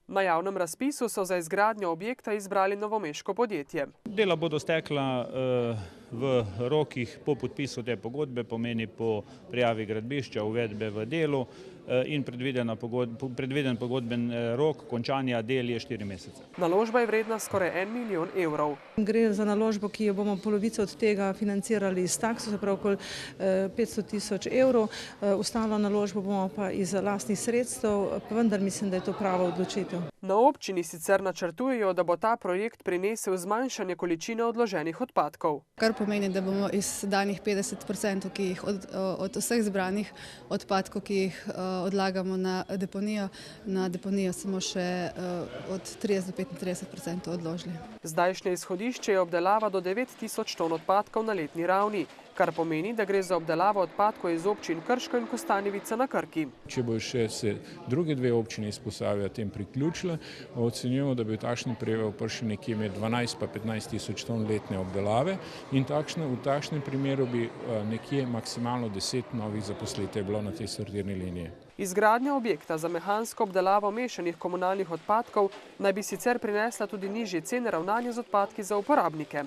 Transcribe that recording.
Na javnem razpisu so za izgradnjo objekta izbrali novomeško podjetje. Dela bodo stekla v rokih po podpisu te pogodbe, pomeni po prijavi gradbišča, uvedbe v delu in predviden pogodben rok končanja del je 4 mesece. Naložba je vredna skoraj 1 milijon evrov. Gre za naložbo, ki jo bomo polovico od tega financirali iz takso, se pravi okoli 500 tisoč evrov. Ostalo naložbo bomo pa iz lastnih sredstev, pa vendar mislim, da je to prava odločitev. Na občini sicer načrtujejo, da bo ta projekt prinesel zmanjšanje količine odloženih odpadkov. Kar pomeni, da bomo iz danih 50%, ki jih od vseh zbranih odpadkov, ki jih odlagamo na deponijo samo še od 30 do 35% odložili. Zdajšnje izhodišče je obdelava do 9000 ton odpadkov na letni ravni, kar pomeni, da gre za obdelavo odpadkov iz občin Krško in Kostanjevica na Krki. Če bo še se druge dve občine iz Posavja tem priključile, ocenjujemo, da bi v takšnem primeru prišli nekje med 12 pa 15 tisoč ton letne obdelave in v takšnem primeru bi nekje maksimalno 10 novih zaposlitev bilo na tej sortirni liniji. Izgradnja objekta za mehansko obdelavo mešanih komunalnih odpadkov naj bi sicer prinesla tudi nižje cene ravnanja z odpadki za uporabnike.